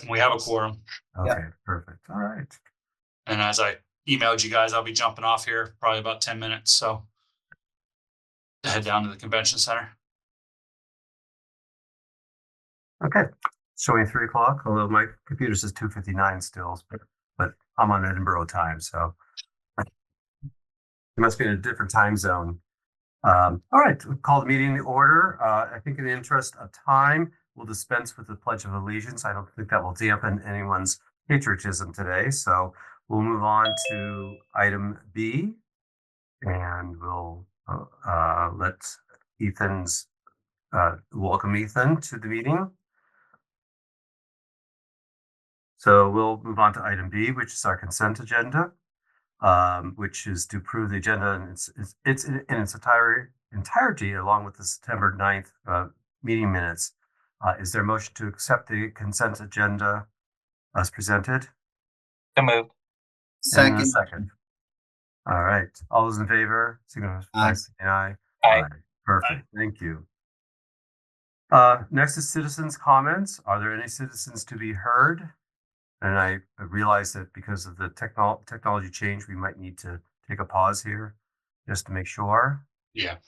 We have a quorum. Okay, perfect. All right. And as I emailed you guys, I'll be jumping off here probably about 10 minutes. So to head down to the convention center. Okay. Showing 3 o'clock, although my computer says 2:59 still, but I'm on Edinburgh time, so it must be in a different time zone. All right, we'll call the meeting to order. I think in the interest of time, we'll dispense with the Pledge of Allegiance. I don't think that will dampen anyone's patriotism today. So we'll move on to item B, and we'll let Ethan's welcome Ethan to the meeting. So we'll move on to item B, which is our consent agenda, which is to approve the agenda in its entirety, along with the September 9th meeting minutes. Is there a motion to accept the consent agenda as presented? So moved. And a second. All right. All those in favor, signify by saying aye. Aye. Perfect. Thank you. Next is citizens' comments. Are there any citizens to be heard? And I realize that because of the technology change, we might need to take a pause here just to make sure. Yeah.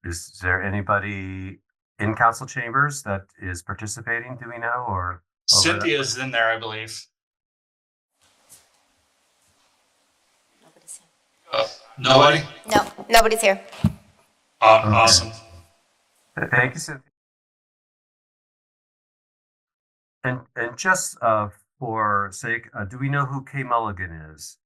Is there anybody in council chambers that is participating? Do we know? Or Cynthia's in there, I believe. Nobody's here. Nobody? No, nobody's here. Awesome. Thank you, Cynthia. And just for sake, do we know who Kay Mulligan is?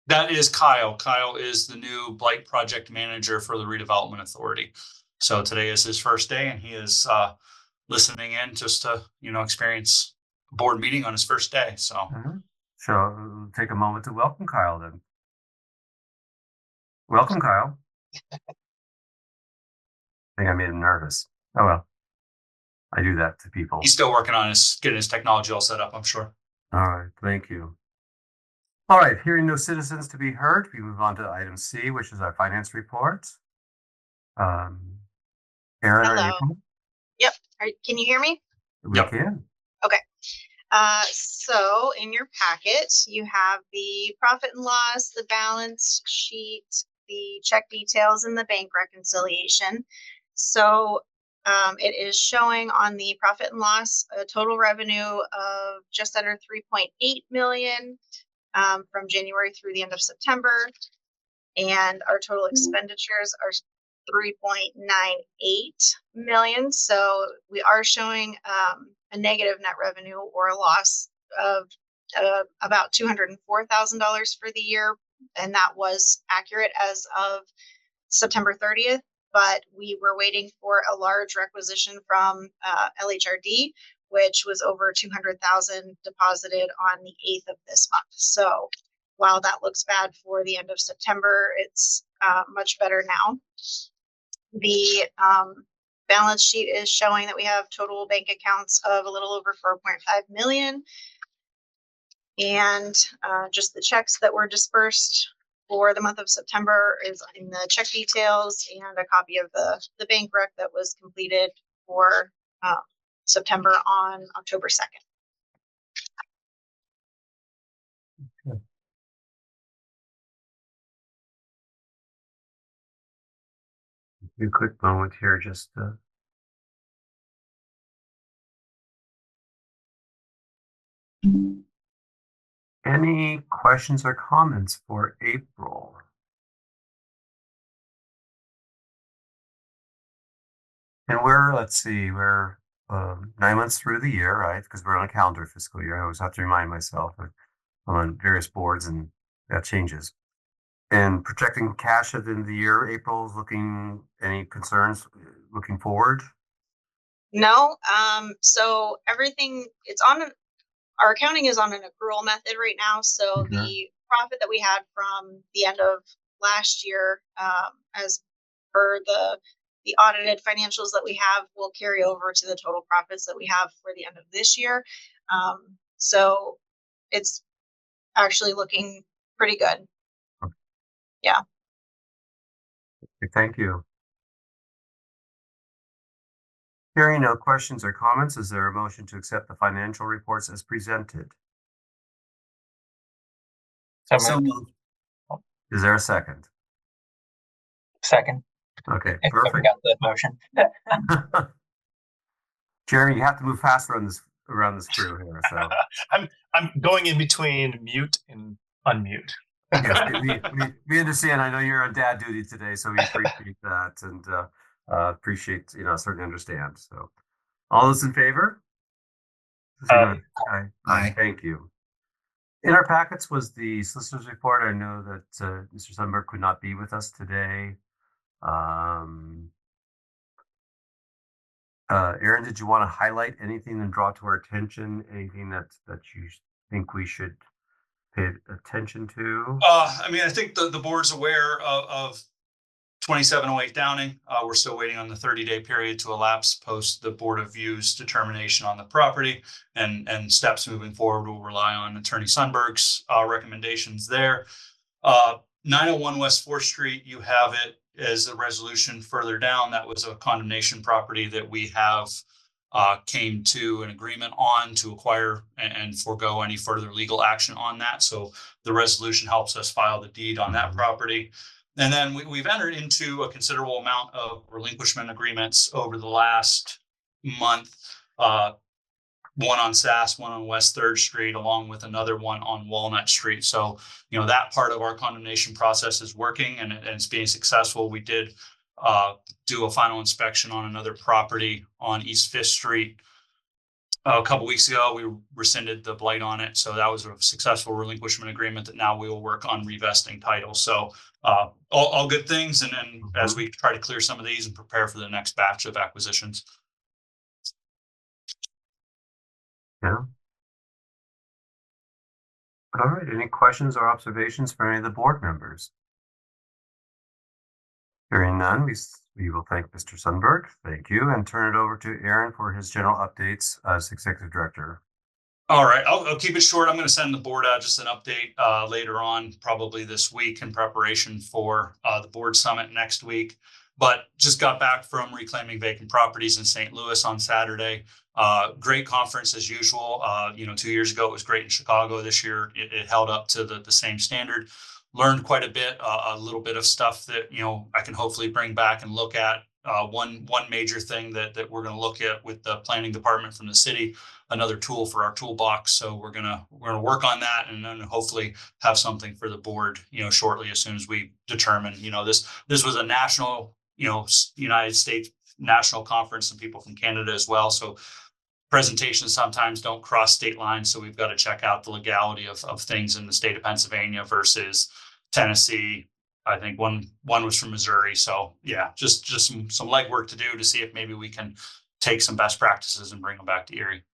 That is Kyle. Kyle is the new Blight Project Manager for the Redevelopment Authority. So today is his first day, and he is listening in just to experience a board meeting on his first day. So, So we'll take a moment to welcome Kyle then. Welcome, Kyle. I think I made him nervous. Oh well. I do that to people. He's still working on getting his technology all set up, I'm sure. All right, thank you. All right, hearing no citizens to be heard, we move on to item C, which is our finance report. Erin, hello. Yep. Can you hear me? We can. Okay. So in your packet, you have the profit and loss, the balance sheet, the check details, and the bank reconciliation. So it is showing on the profit and loss a total revenue of just under 3.8 million from January through the end of September. And our total expenditures are 3.98 million. So we are showing a negative net revenue or a loss of about $204,000 for the year. And that was accurate as of September 30th. But we were waiting for a large requisition from LHRD, which was over 200,000 deposited on the 8th of this month. So while that looks bad for the end of September, it's much better now. The balance sheet is showing that we have total bank accounts of a little over 4.5 million. And just the checks that were dispersed for the month of September is in the check details, and a copy of the bank rec that was completed for September on October 2nd. Okay. A quick moment here, just any questions or comments for April? And let's see, we're 9 months through the year, right? Because we're on a calendar fiscal year. I always have to remind myself I'm on various boards and that changes. And projecting cash at the end of the year, April's any concerns looking forward? No. So everything, our accounting is on an accrual method right now. So the profit that we had from the end of last year, as per the audited financials that we have, will carry over to the total profits that we have for the end of this year. So it's actually looking pretty good. Yeah. Okay, thank you. Hearing no questions or comments, is there a motion to accept the financial reports as presented? So moved. Is there a second? Second. Okay, I perfect. forgot the motion. Jeremy, you have to move faster around this crew here. So I'm going in between mute and unmute. yes, we understand. I know you're on dad duty today, so we appreciate that and appreciate, certainly understand. So all those in favor? Aye. Aye. Thank you. In our packets was the solicitor's report. I know that Mr. Sundberg could not be with us today. Aaron, did you want to highlight anything and draw to our attention? Anything that you think we should pay attention to? I think the board's aware of 2708 Downing. We're still waiting on the 30-day period to elapse post the Board of View's determination on the property, and steps moving forward will rely on Attorney Sundberg's recommendations there. 901 West 4th Street, you have it as a resolution further down. That was a condemnation property that we have came to an agreement on to acquire and forego any further legal action on that. So the resolution helps us file the deed on that property. And then we've entered into a considerable amount of relinquishment agreements over the last month. One on Sass, one on West 3rd Street, along with another one on Walnut Street. So, that part of our condemnation process is working and it's being successful. We did do a final inspection on another property on East 5th Street a couple weeks ago. We rescinded the blight on it. So that was a successful relinquishment agreement that now we will work on revesting title. So all good things. And then as we try to clear some of these and prepare for the next batch of acquisitions. Yeah. All right. Any questions or observations for any of the board members? Hearing none, we will thank Mr. Sundberg. Thank you, and turn it over to Aaron for his general updates as Executive Director. All right, I'll keep it short. I'm going to send the board out just an update later on, probably this week, in preparation for the board summit next week. But just got back from reclaiming vacant properties in St. Louis on Saturday. Great conference as usual. 2 years ago it was great in Chicago. This year it held up to the same standard. Learned quite a bit, a little bit of stuff that I can hopefully bring back and look at. One major thing that we're going to look at with the planning department from the city, another tool for our toolbox. So we're gonna work on that and then hopefully have something for the board, shortly, as soon as we determine. This was a national, United States national conference and people from Canada as well. So presentations sometimes don't cross state lines. So we've got to check out the legality of things in the state of Pennsylvania versus Tennessee. I think one was from Missouri. So yeah, just some legwork to do to see if maybe we can take some best practices and bring them back to Erie.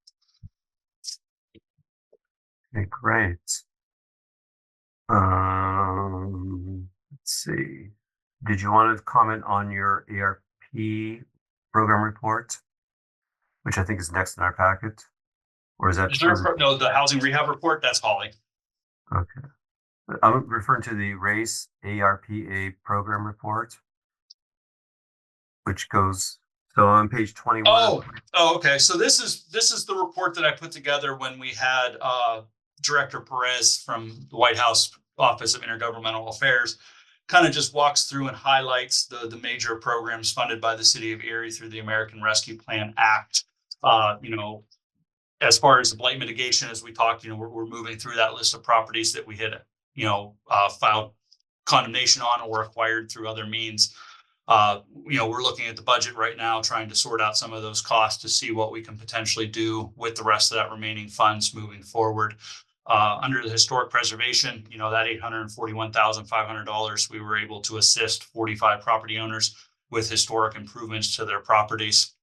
Okay, great. Let's see. Did you want to comment on your ARP program report, which I think is next in our packet? Or is that? No, the housing rehab report, that's Holly. Okay. I'm referring to the RACE ARPA program report, which goes on page 21. Oh, okay. So this is the report that I put together when we had Director Perez from the White House Office of Intergovernmental Affairs kind of just walks through and highlights the major programs funded by the city of Erie through the American Rescue Plan Act. As far as the blight mitigation, as we talked, we're moving through that list of properties that we had, filed condemnation on or acquired through other means. We're looking at the budget right now, trying to sort out some of those costs to see what we can potentially do with the rest of that remaining funds moving forward. Under the historic preservation, that $841,500, we were able to assist 45 property owners with historic improvements to their properties.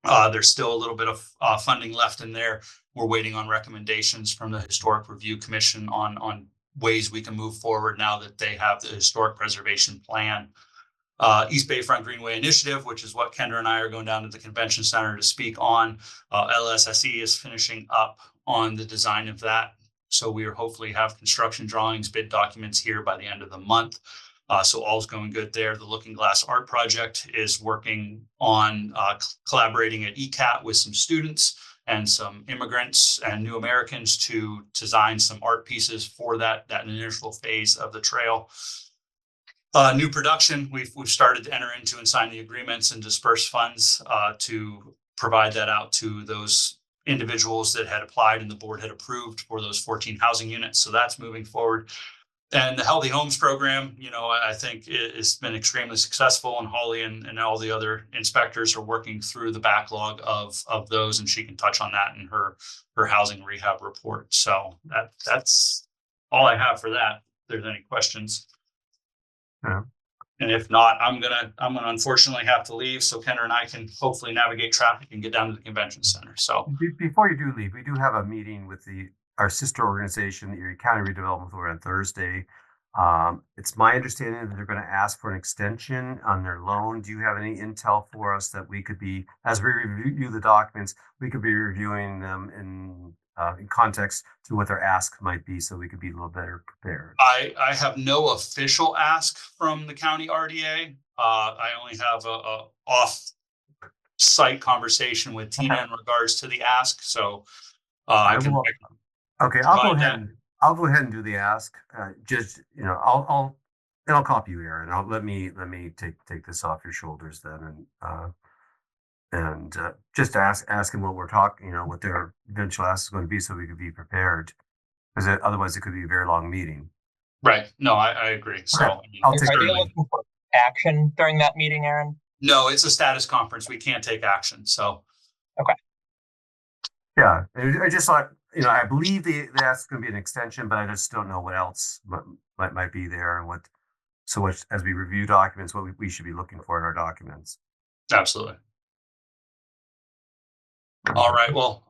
There's still a little bit of funding left in there. We're waiting on recommendations from the Historic Review Commission on ways we can move forward now that they have the historic preservation plan. East Bayfront Greenway Initiative, which is what Kendra and I are going down to the convention center to speak on. LSSE is finishing up on the design of that. So we will hopefully have construction drawings, bid documents here by the end of the month. So all's going good there. The Looking Glass Art Project is working on collaborating at ECAT with some students and some immigrants and new Americans to design some art pieces for that initial phase of the trail. New production, we've started to enter into and sign the agreements and disperse funds to provide that out to those individuals that had applied and the board had approved for those 14 housing units. So that's moving forward. And the Healthy Homes program, I think it's been extremely successful, and Holly and all the other inspectors are working through the backlog of those, and she can touch on that in her housing rehab report. So that's all I have for that. If there's any questions. Yeah. And if not, I'm gonna unfortunately have to leave, so Kendra and I can hopefully navigate traffic and get down to the convention center. So Before you do leave, we do have a meeting with our sister organization, the Erie County Redevelopment Authority, on Thursday. It's my understanding that they're going to ask for an extension on their loan. Do you have any intel for us that we could be, as we review the documents, we could be reviewing them in context to what their ask might be, so we could be a little better prepared? I have no official ask from the county RDA. I only have a off-site conversation with Tina in regards to the ask. So I can. Okay, I'll go ahead and do the ask. Just I'll copy you, Aaron. Let me take this off your shoulders then, and just ask him what we're talking, what their eventual ask is going to be, so we could be prepared, because otherwise it could be a very long meeting. Right. No, I agree. So Okay. Are they looking for action during that meeting, Aaron? No, it's a status conference. We can't take action. So. Okay. Yeah, I just thought, I believe that's going to be an extension, but I just don't know what else might be there, and what as we review documents, what we should be looking for in our documents. Absolutely. All right. Well,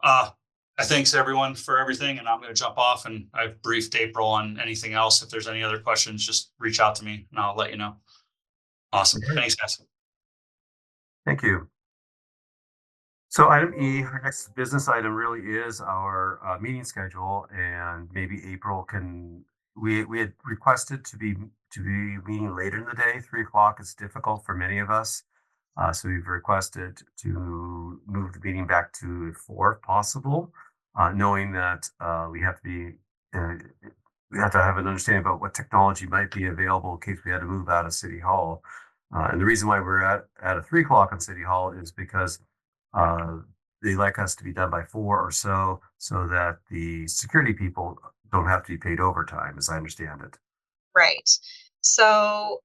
thanks everyone for everything, and I'm going to jump off, and I've briefed April on anything else. If there's any other questions, just reach out to me and I'll let you know. Awesome. Okay. Thanks, guys. Thank you. So item E, our next business item really is our meeting schedule, and maybe April we had requested to be meeting later in the day. 3:00 is difficult for many of us. So we've requested to move the meeting back to 4 if possible, knowing that we have to have an understanding about what technology might be available in case we had to move out of City Hall. And the reason why we're at a 3:00 on City Hall is because they like us to be done by 4 or so that the security people don't have to be paid overtime, as I understand it. Right. So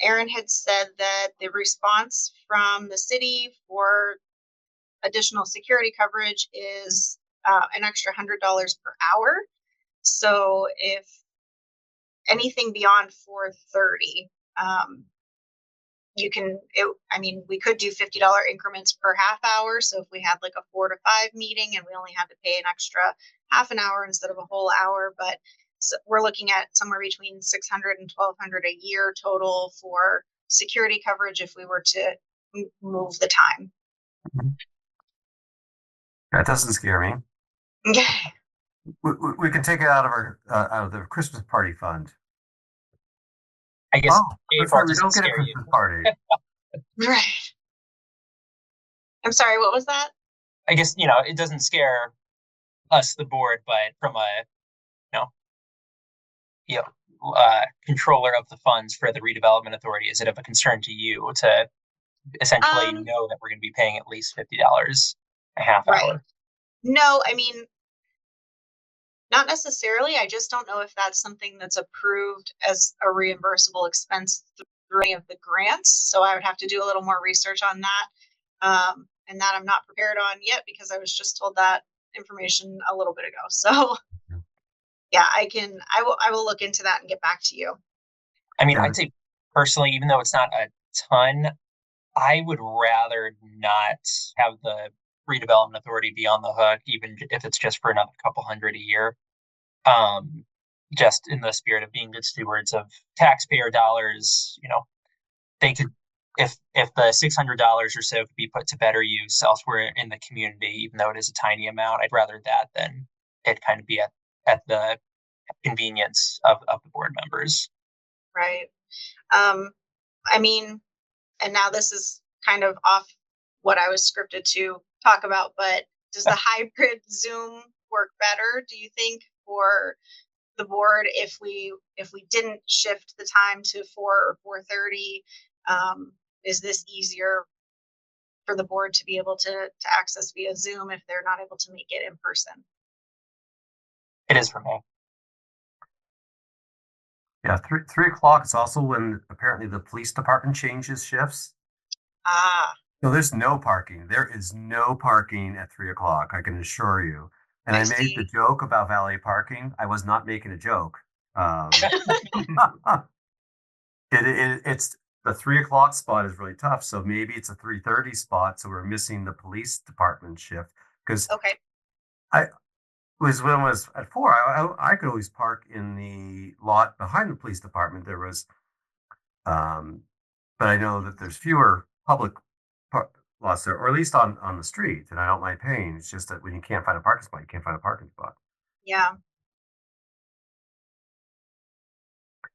Aaron had said that the response from the city for additional security coverage is an extra $100 per hour. So if anything beyond 4:30, we could do $50 increments per half hour. So if we had like a 4 to 5 meeting and we only had to pay an extra half an hour instead of a whole hour, but so we're looking at somewhere between $600 and $1,200 a year total for security coverage if we were to move the time. That doesn't scare me. Okay. We can take it out of the Christmas party fund. I guess we don't get a Christmas party. Right. I'm sorry, what was that? I guess, it doesn't scare us, the board, but from a controller of the funds for the redevelopment authority, is it of a concern to you to essentially know that we're going to be paying at least $50 a half hour? No, not necessarily. I just don't know if that's something that's approved as a reimbursable expense through any of the grants. So I would have to do a little more research on that. And that I'm not prepared on yet because I was just told that information a little bit ago. So yeah, I will look into that and get back to you. I'd say personally, even though it's not a ton, I would rather not have the redevelopment authority be on the hook, even if it's just for another couple $100 a year. Just in the spirit of being good stewards of taxpayer dollars, they could, if the $600 or so could be put to better use elsewhere in the community, even though it is a tiny amount, I'd rather that than it kind of be at the convenience of the board members. Right. I mean, and now this is kind of off what I was scripted to talk about, but does the hybrid Zoom work better, do you think, for the board if we didn't shift the time to 4 or 4:30? Is this easier for the board to be able to access via Zoom if they're not able to make it in person? It is for me. Yeah, 3 o'clock is also when apparently the police department changes shifts. Ah, So there's no parking. There is no parking at 3 o'clock, I can assure you. And I I made the see. joke about valet parking. I was not making a joke. It's the 3 o'clock spot is really tough. So maybe it's a 3:30 spot. So we're missing the police department shift because Okay. I was when I was at 4. I could always park in the lot behind the police department. There was, um, but I know that there's fewer public lots there, or at least on the street, and I don't mind paying. It's just that when you can't find a parking spot, you can't find a parking spot. Yeah.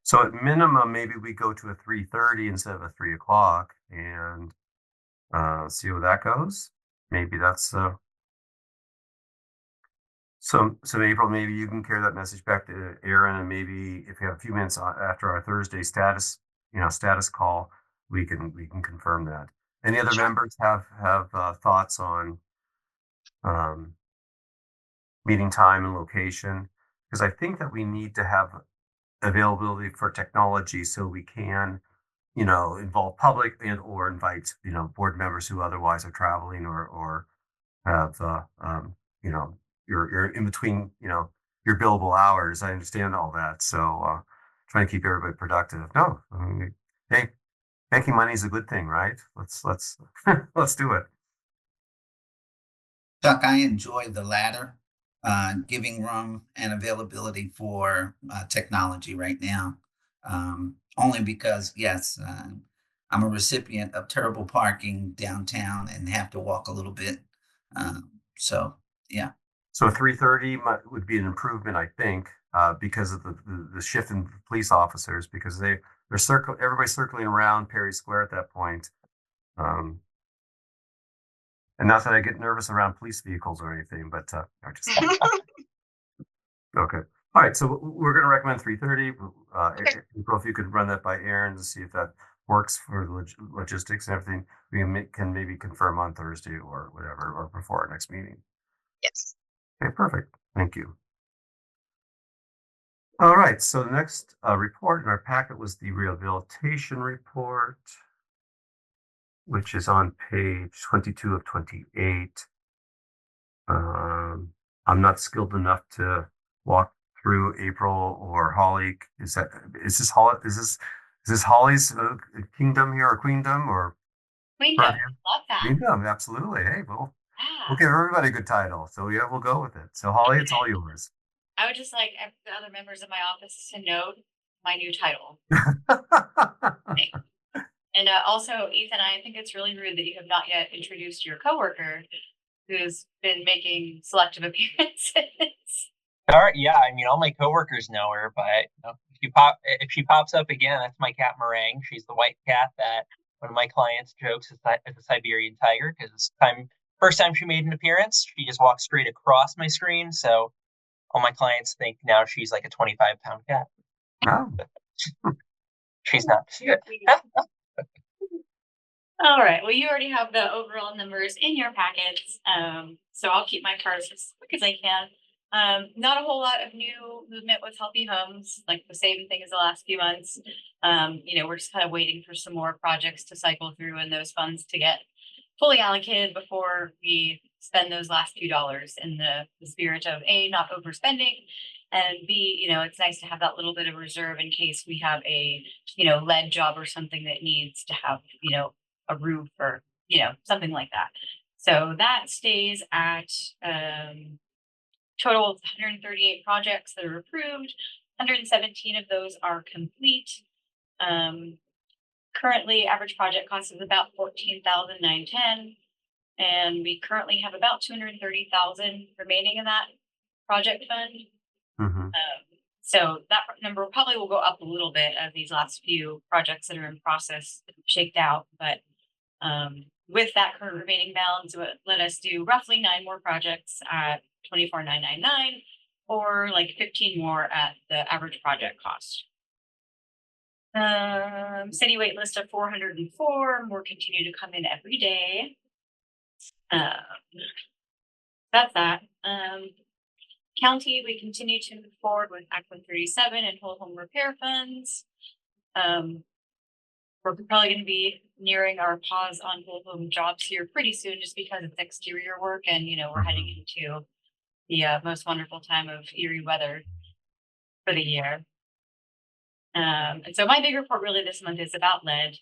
So at minimum, maybe we go to a 3:30 instead of a 3 o'clock, and see how that goes. Maybe that's so April. Maybe you can carry that message back to Aaron, and maybe if you have a few minutes after our Thursday status call, we can confirm that. Any other Sure. members have thoughts on um, meeting time and location? Because I think that we need to have availability for technology so we can, involve public and or invite, board members who otherwise are traveling or have, you're in between, your billable hours. I understand all that. So, trying to keep everybody productive. No, I mean, hey, making money is a good thing, right? Let's let's do it. Chuck, I enjoy the latter, giving room and availability for technology right now. Only because, yes, I'm a recipient of terrible parking downtown and have to walk a little bit. So, yeah. So 3:30 would be an improvement, I think, because of the shift in police officers, because everybody's circling around Perry Square at that point. Um, and not that I get nervous around police vehicles or anything, but I just okay. All right, so we're going to recommend 3:30. Okay. April, if you could run that by Aaron to see if that works for the logistics and everything, we can maybe confirm on Thursday or whatever, or before our next meeting. Yes. Okay, perfect. Thank you. All right, so the next report in our packet was the rehabilitation report, which is on page 22 of 28. I'm not skilled enough to walk through April or Holly. Is this Holly's kingdom here or queendom or Queendom. Love that. queendom? Absolutely. Hey, we'll Yeah. give everybody a good title. So yeah, we'll go with it. So Holly, it's all yours. I would just like the other members of my office to know my new title. And also, Ethan, I think it's really rude that you have not yet introduced your coworker who's been making selective appearances. All right, yeah. I mean, all my coworkers know her, but if she pops up again, that's my cat Meringue. She's the white cat that one of my clients jokes is a Siberian tiger because first time she made an appearance, she just walked straight across my screen. So all my clients think now she's like a 25-pound cat. Oh. She's not. All right. Well, you already have the overall numbers in your packets. So I'll keep my cards as quick as I can. Not a whole lot of new movement with Healthy Homes, like the same thing as the last few months. We're just kind of waiting for some more projects to cycle through and those funds to get fully allocated before we spend those last few dollars in the spirit of A, not overspending, and B, it's nice to have that little bit of reserve in case we have a, lead job or something that needs to have, a roof or, something like that. So that stays at total of 138 projects that are approved. 117 of those are complete. Currently, average project cost is about $14,910, and we currently have about $230,000 remaining in that project fund. Mm-hmm. So that number probably will go up a little bit as these last few projects that are in process shaked out. But with that current remaining balance, it would let us do roughly 9 more projects at 24,999, or like 15 more at the average project cost. City wait list of 404, more continue to come in every day. That's that. County, we continue to move forward with Act 137 and whole home repair funds. We're probably going to be nearing our pause on whole home jobs here pretty soon, just because it's exterior work, and we're heading into the most wonderful time of eerie weather for the year. And so my big report really this month is about lead.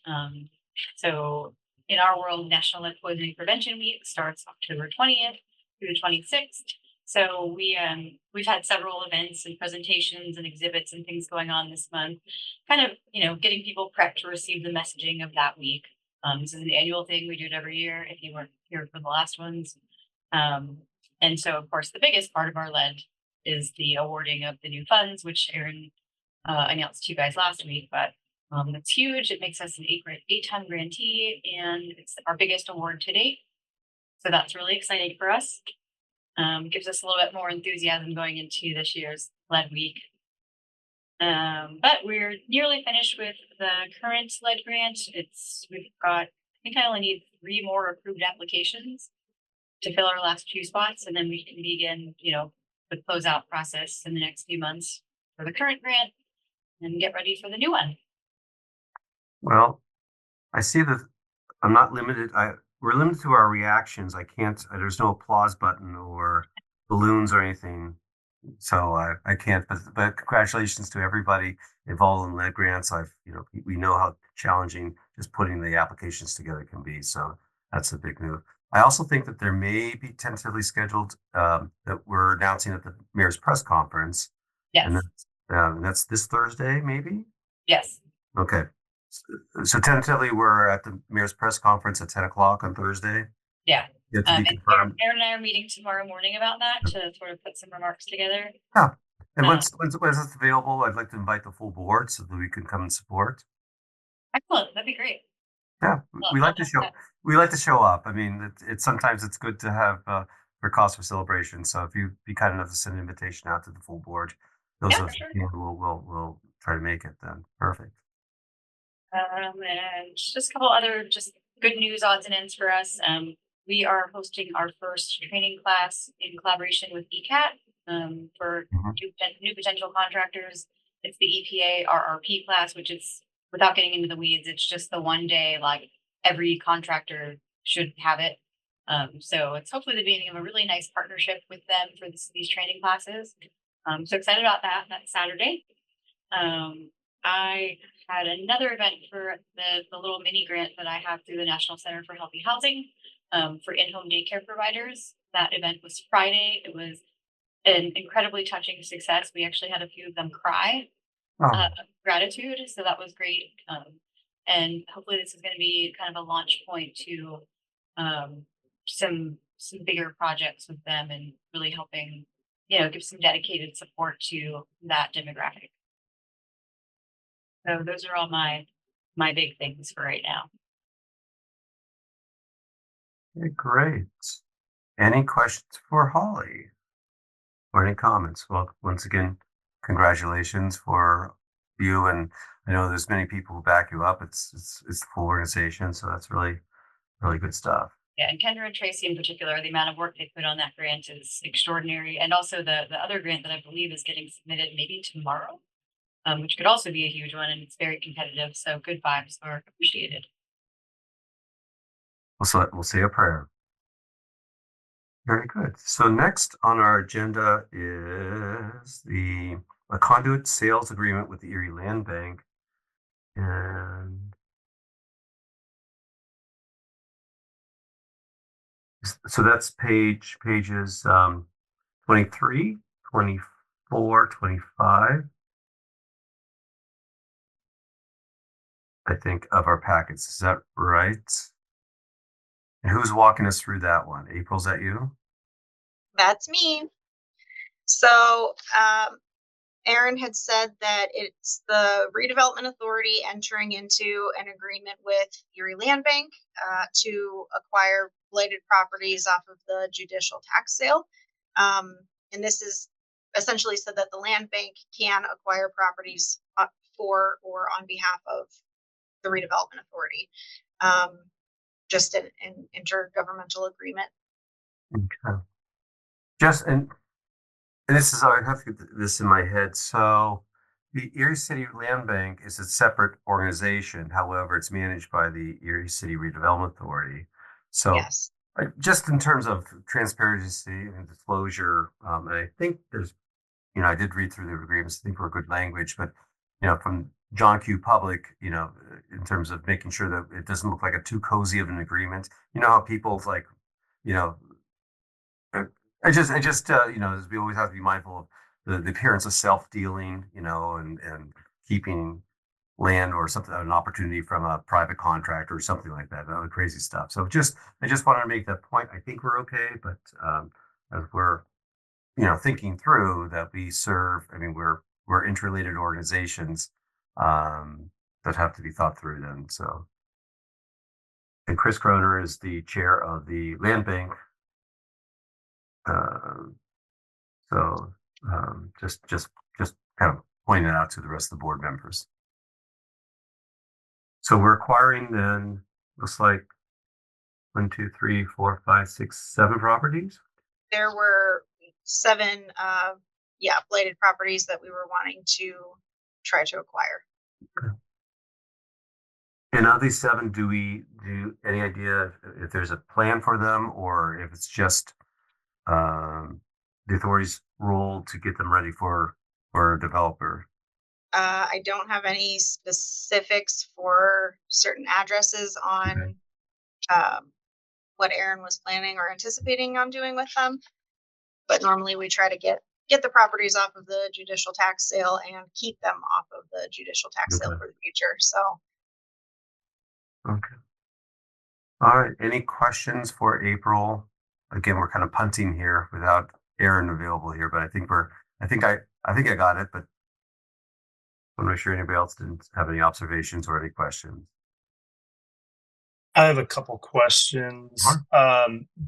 So in our world, National Lead Poisoning Prevention Week starts October 20th through the 26th. So we've had several events and presentations and exhibits and things going on this month, kind of, getting people prepped to receive the messaging of that week. This is an annual thing. We do it every year if you weren't here for the last ones. And so, of course, the biggest part of our lead is the awarding of the new funds, which Aaron announced to you guys last week. But it's huge. It makes us an 8-time grantee, and it's our biggest award to date. So that's really exciting for us. Gives us a little bit more enthusiasm going into this year's lead week. But we're nearly finished with the current lead grant. We've got, I think I only need 3 more approved applications to fill our last 2 spots, and then we can begin, the closeout process in the next few months for the current grant and get ready for the new one. Well, I see that I'm not limited. We're limited to our reactions. I can't, there's no applause button or balloons or anything. So I can't, but congratulations to everybody involved in lead grants. We know how challenging just putting the applications together can be. So that's a big move. I also think that there may be tentatively scheduled that we're announcing at the mayor's press conference. Yes. And that's this Thursday, maybe? Yes. Okay. So tentatively, we're at the mayor's press conference at 10 o'clock on Thursday. Yeah. Yet to be And confirmed. Aaron and I are meeting tomorrow morning about that to sort of put some remarks together. Yeah. And once it's available, I'd like to invite the full board so that we can come and support. Excellent. That'd be great. Yeah, we like to show up. I mean, it's sometimes it's good to have for cause for celebration. So if you be kind enough to send an invitation out to the full board, those of sure. you will try to make it then. Perfect. And just a couple other just good news odds and ends for us. We are hosting our first training class in collaboration with ECAT for new potential contractors. It's the EPA RRP class, which is, without getting into the weeds, it's just the one day, like every contractor should have it. So it's hopefully the beginning of a really nice partnership with them for these training classes. So excited about that. That's Saturday. I had another event for the little mini grant that I have through the National Center for Healthy Housing for in-home daycare providers. That event was Friday. It was an incredibly touching success. We actually had a few of them cry. Gratitude. So that was great. And hopefully this is going to be kind of a launch point to some bigger projects with them, and really helping, give some dedicated support to that demographic. So those are all my big things for right now. Okay, great. Any questions for Holly? Or any comments? Well, once again, congratulations for you, and I know there's many people who back you up. It's the full organization, so that's really, really good stuff. Yeah, and Kendra and Tracy in particular, the amount of work they put on that grant is extraordinary. And also the other grant that I believe is getting submitted maybe tomorrow, which could also be a huge one, and it's very competitive. So good vibes are appreciated. We'll say a prayer. Very good. So next on our agenda is a conduit sales agreement with the Erie Land Bank. And so that's pages 23, 24, 25, I think, of our packets. Is that right? And who's walking us through that one? April, is that you? That's me. So Aaron had said that it's the redevelopment authority entering into an agreement with Erie Land Bank to acquire blighted properties off of the judicial tax sale. And this is essentially so that the land bank can acquire properties for or on behalf of the redevelopment authority. Just an intergovernmental agreement. Okay. Just and this is, I have to get this in my head. So the Erie City Land Bank is a separate organization. However, it's managed by the Erie City Redevelopment Authority. So Yes. just in terms of transparency and disclosure, and I think there's, I did read through the agreements. I think we're good language, but from John Q. Public, in terms of making sure that it doesn't look like a too cozy of an agreement. You know how people's like, you know, I just, we always have to be mindful of the appearance of self-dealing, and keeping land or something, an opportunity from a private contractor or something like that, crazy stuff. So I just wanted to make that point. I think we're okay, but as we're, thinking through that we serve, I mean, we're interrelated organizations that have to be thought through then. So, and Chris Kroner is the chair of the land bank. So just kind of pointing it out to the rest of the board members. So we're acquiring then, looks like 1, 2, 3, 4, 5, 6, 7 properties. There were 7, blighted properties that we were wanting to try to acquire. Okay. And of these 7, do any idea if there's a plan for them or if it's just the authority's role to get them ready for a developer? I don't have any specifics for certain addresses on what Aaron was planning or anticipating on doing with them. But normally we try to get the properties off of the judicial tax sale and keep them off of the judicial tax sale for the future. So. Okay. All right. Any questions for April? Again, we're kind of punting here without Aaron available here, but I think I got it, but I'm not sure anybody else didn't have any observations or any questions. I have a couple questions. Sure.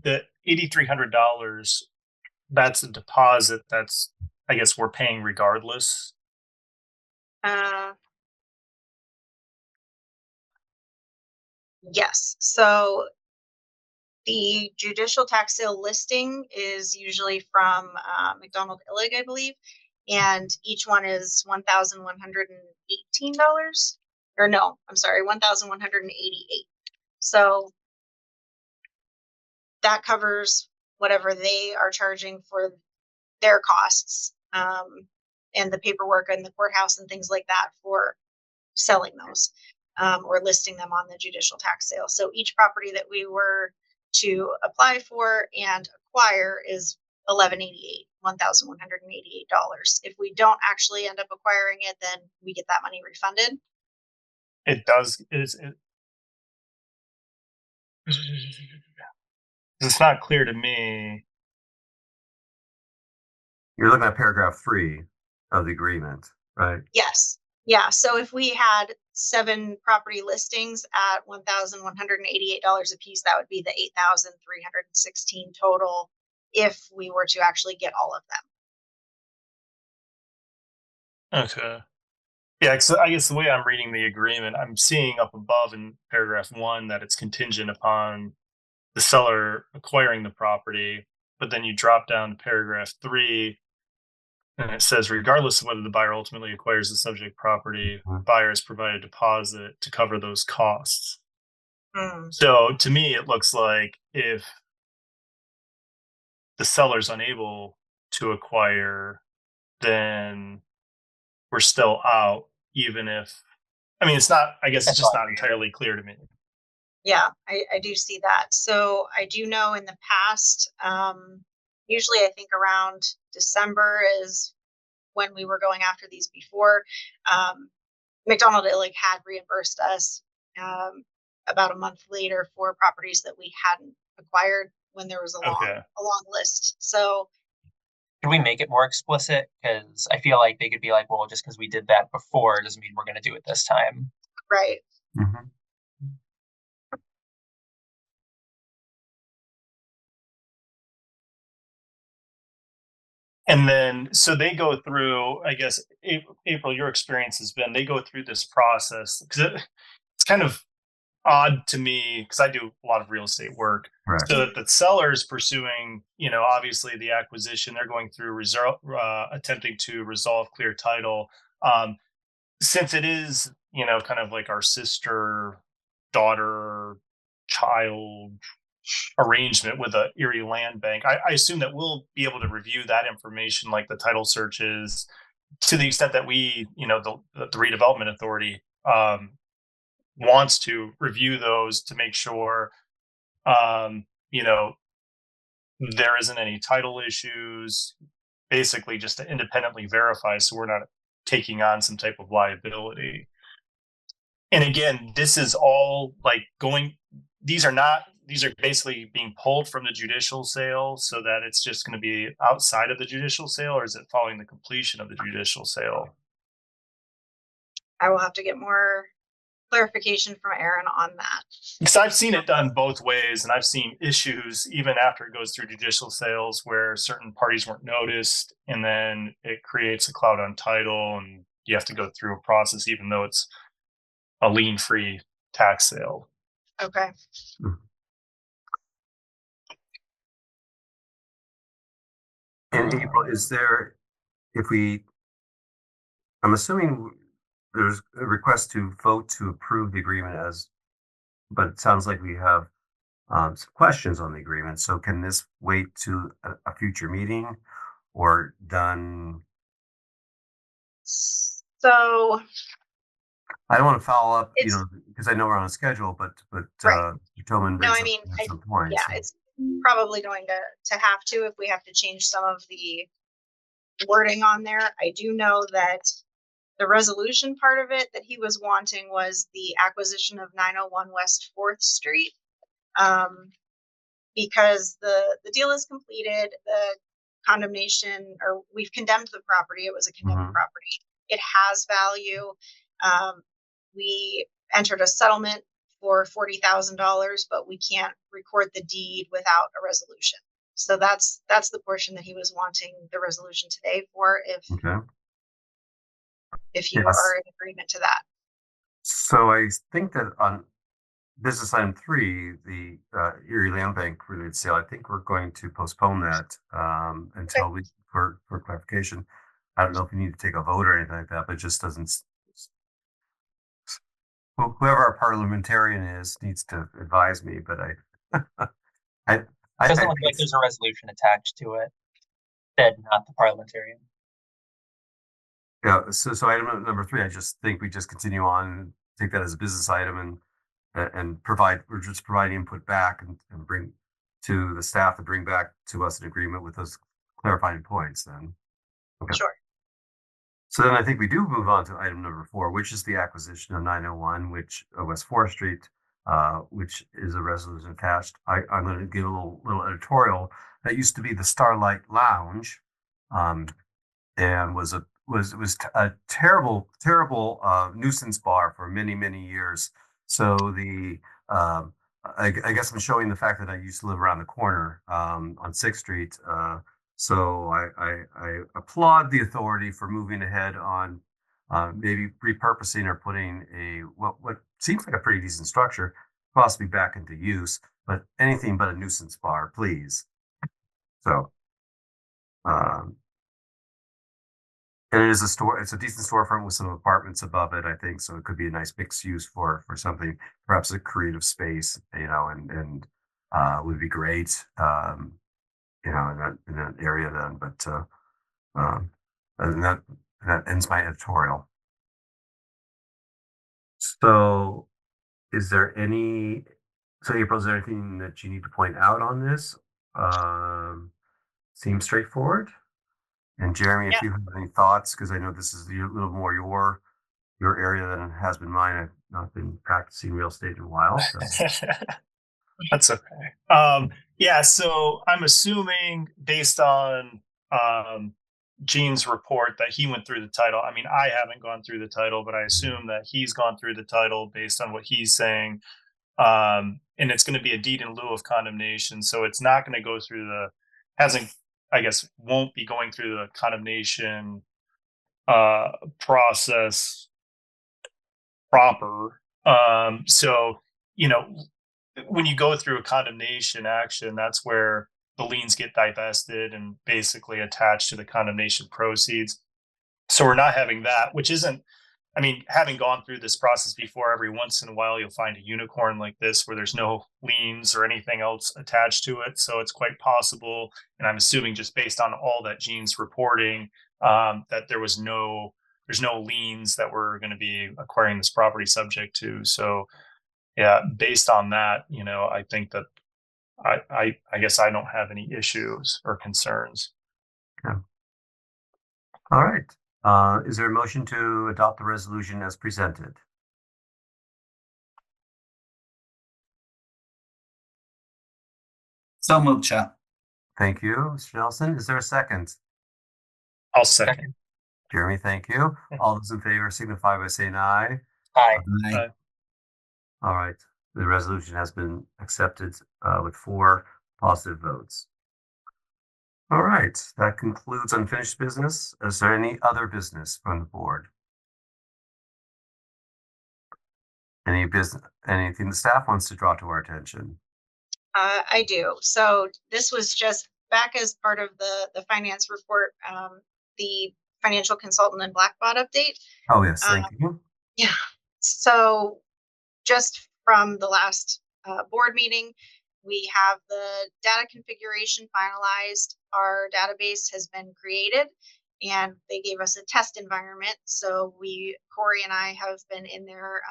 The $8,300, that's a deposit. That's, I guess, we're paying regardless. Yes. So the judicial tax sale listing is usually from McDonald Illig, I believe, and each one is $1,118. Or no, I'm sorry, $1,188. So that covers whatever they are charging for their costs, and the paperwork and the courthouse and things like that for selling those, or listing them on the judicial tax sale. So each property that we were to apply for and acquire is $1,188. If we don't actually end up acquiring it, then we get that money refunded. It does. It's not clear to me. You're looking at paragraph 3 of the agreement, right? Yes. Yeah. So if we had 7 property listings at $1,188 a piece, that would be the $8,316 total if we were to actually get all of them. Okay. Yeah, so I guess the way I'm reading the agreement, I'm seeing up above in paragraph 1 that it's contingent upon the seller acquiring the property, but then you drop down to paragraph 3 and it says, regardless of whether the buyer ultimately acquires the subject property, buyer has provided a deposit to cover those costs. So to me, it looks like if the seller's unable to acquire, then we're still out, even if, I mean, it's not, I guess it's just not entirely clear to me. Yeah, I do see that. So I do know in the past, usually I think around December is when we were going after these before. McDonald Illig had reimbursed us about a month later for properties that we hadn't acquired when there was a long list. So Could we make it more explicit? Because I feel like they could be like, well, just because we did that before doesn't mean we're going to do it this time. Right. Mhm. And then, so they go through, I guess, April, your experience has been, they go through this process because it's kind of odd to me because I do a lot of real estate work. Correct. So that the seller's pursuing, obviously the acquisition, they're going through attempting to resolve clear title. Since it is, kind of like our sister, daughter, child arrangement with a Erie land bank, I assume that we'll be able to review that information, like the title searches, to the extent that we, the redevelopment authority wants to review those to make sure, um, you know, there isn't any title issues, basically just to independently verify so we're not taking on some type of liability. And again, this is all like these are basically being pulled from the judicial sale so that it's just going to be outside of the judicial sale, or is it following the completion of the judicial sale? I will have to get more clarification from Aaron on that. Because I've seen it done both ways, and I've seen issues even after it goes through judicial sales where certain parties weren't noticed, and then it creates a cloud on title, and you have to go through a process even though it's a lien-free tax sale. Okay. And April, I'm assuming there's a request to vote to approve the agreement but it sounds like we have some questions on the agreement. So can this wait to a future meeting or done? So I don't want to follow up, It's- because I know we're on a schedule, but Right. Tillman no, brings I up mean, some points. yeah, it's probably going to have to if we have to change some of the wording on there. I do know that the resolution part of it that he was wanting was the acquisition of 901 West 4th Street. Because the deal is completed, the condemnation, or we've condemned the property. It was a condemned Mhm. property. It has value. We entered a settlement for $40,000, but we can't record the deed without a resolution. So that's the portion that he was wanting the resolution today for, Okay. if you Yes. are in agreement to that. So I think that on business item 3, the Erie Land Bank related sale, I think we're going to postpone that until for clarification. I don't know if we need to take a vote or anything like that, but it just doesn't. Whoever our parliamentarian is needs to advise me. But I Doesn't look like there's a resolution attached to it. Said not the parliamentarian. Yeah. So item number 3, I just think we just continue on and take that as a business item and we're just providing input back and bring to the staff to bring back to us an agreement with those clarifying points then. Okay. Sure. So then I think we do move on to item number 4, which is the acquisition of 901, West 4th Street, which is a resolution attached. I'm going to give a little editorial. That used to be the Starlight Lounge, and was a terrible nuisance bar for many years. So I guess I'm showing the fact that I used to live around the corner on 6th Street. So I applaud the authority for moving ahead on maybe repurposing or putting what seems like a pretty decent structure possibly back into use, but anything but a nuisance bar, please. So, and it is a store. It's a decent storefront with some apartments above it, I think. So it could be a nice mixed use for something, perhaps a creative space, and would be great. In that area then. But and that ends my editorial. So, April, is there anything that you need to point out on this? Seems straightforward. And Jeremy, if you have any thoughts, because I know this is a little more your area than it has been mine. I've not been practicing real estate in a while. So. That's okay. Yeah, so I'm assuming based on Gene's report that he went through the title. I mean, I haven't gone through the title, but I assume that he's gone through the title based on what he's saying. And it's going to be a deed in lieu of condemnation. So it's not going to go through won't be going through the condemnation process proper. So, when you go through a condemnation action, that's where the liens get divested and basically attached to the condemnation proceeds. So we're not having that, which isn't, having gone through this process before, every once in a while you'll find a unicorn like this where there's no liens or anything else attached to it. So it's quite possible, and I'm assuming just based on all that Gene's reporting, that there's no liens that we're going to be acquiring this property subject to. So yeah, based on that, I think that I guess I don't have any issues or concerns. Okay. All right. Is there a motion to adopt the resolution as presented? So moved, Chuck. Thank you, Mr. Nelson. Is there a second? I'll second. Jeremy, thank you. All those in favor signify by saying aye. Aye. Aye. All right. The resolution has been accepted with 4 positive votes. All right. That concludes unfinished business. Is there any other business from the board? Anything the staff wants to draw to our attention? I do. So this was just back as part of the finance report, the financial consultant and Blackbot update. Oh, yes. Thank you. Yeah. So just from the last board meeting, we have the data configuration finalized. Our database has been created and they gave us a test environment. So Corey and I have been in there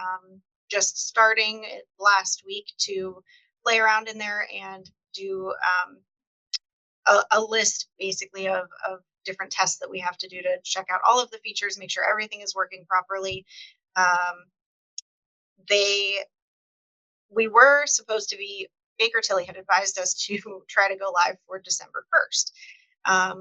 just starting last week to play around in there and do a list basically of different tests that we have to do to check out all of the features, make sure everything is working properly. We were supposed to be, Baker Tilly had advised us to try to go live for December 1st.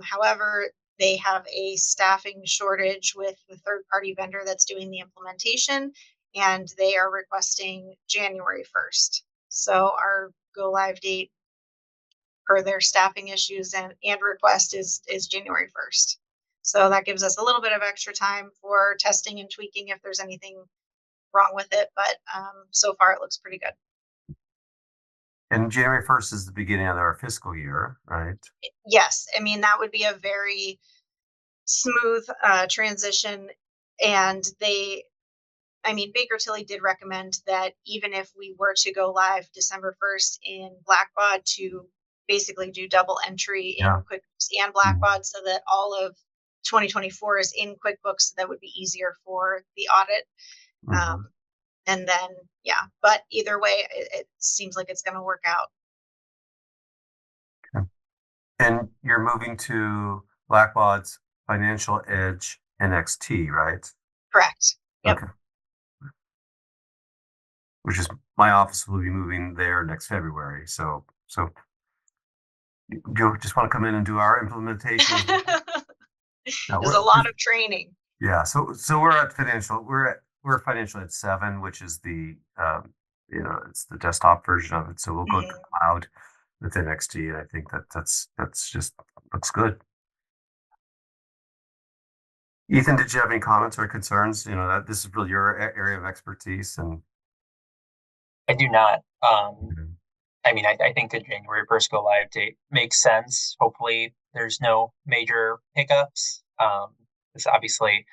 However, they have a staffing shortage with the third-party vendor that's doing the implementation, and they are requesting January 1st. So our go live date per their staffing issues and request is January 1st. So that gives us a little bit of extra time for testing and tweaking if there's anything wrong with it. But so far it looks pretty good. And January 1st is the beginning of our fiscal year, right? Yes. That would be a very smooth transition. And Baker Tilly did recommend that even if we were to go live December 1st in Blackbot, to basically do double entry in QuickBooks and Blackbot so that all of 2024 is in QuickBooks. So that would be easier for the audit. Mm-hmm. And then, but either way, it seems like it's going to work out. Okay. And you're moving to Blackbot's Financial Edge NXT, right? Correct. Yep. Okay. Which is, my office will be moving there next February. So you just want to come in and do our implementation? There's a lot of training. Yeah. So we're at Financial. We're Financial at 7, which is the it's the desktop version of it. So we'll go to the cloud with NXT, and I think that's just looks good. Ethan, did you have any comments or concerns? That this is really your area of expertise, and I do not. I think the January 1st go live date makes sense. Hopefully, there's no major hiccups. It's obviously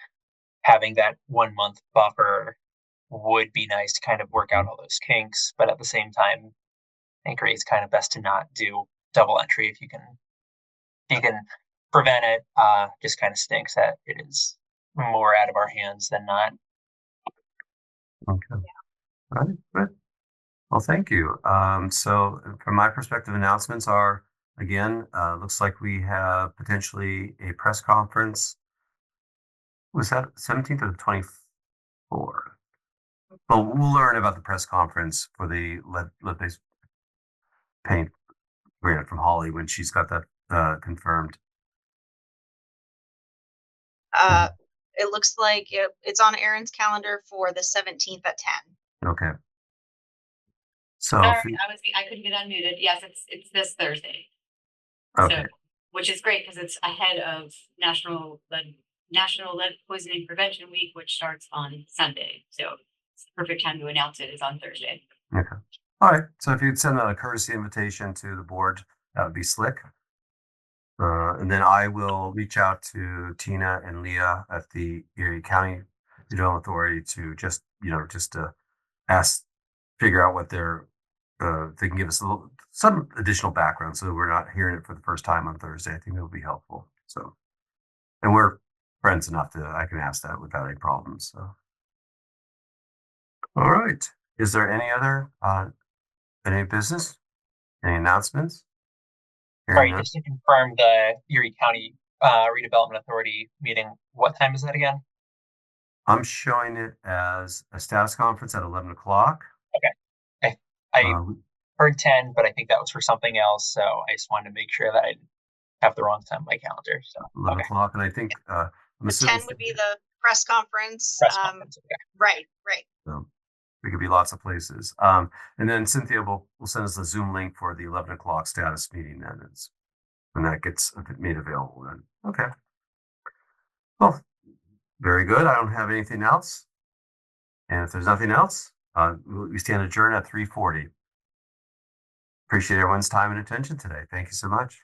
having that 1 month buffer would be nice to kind of work out all those kinks, but at the same time, I agree it's kind of best to not do double entry if you can prevent it. Just kind of stinks that it is more out of our hands than not. Okay. Yeah. All right. Good. Well, thank you. So from my perspective, announcements are, again, looks like we have potentially a press conference. Was that 17th or the 24th? Well, we'll learn about the press conference for the lead-based paint grant from Holly when she's got that confirmed. It looks like it's on Aaron's calendar for the 17th at 10. Okay. So, Sorry, if you- I couldn't get unmuted. Yes, it's this Thursday. okay. So, which is great because it's ahead of National Lead Poisoning Prevention Week, which starts on Sunday. So it's the perfect time to announce it is on Thursday. Okay. All right. So if you'd send a courtesy invitation to the board, that would be slick. And then I will reach out to Tina and Leah at the Erie County Redevelopment Authority to just to figure out what they can give us some additional background so we're not hearing it for the first time on Thursday. I think that would be helpful. So, and we're friends enough that I can ask that without any problems. So, all right. Is there any business? Any announcements? Sorry, Hearing none? just to confirm the Erie County Redevelopment Authority meeting. What time is that again? I'm showing it as a status conference at 11 o'clock. I heard 10, but I think that was for something else. So I just wanted to make sure that I didn't have the wrong time on my calendar. So 11 o'clock, and I think I'm The assuming 10 would be the press conference. press conference. Okay. Right. so we could be lots of places. And then Cynthia will send us the Zoom link for the 11 o'clock status meeting then. When that gets made available then. Okay. Well, very good. I don't have anything else. And if there's nothing else, we stand adjourned at 3:40. Appreciate everyone's time and attention today. Thank you so much.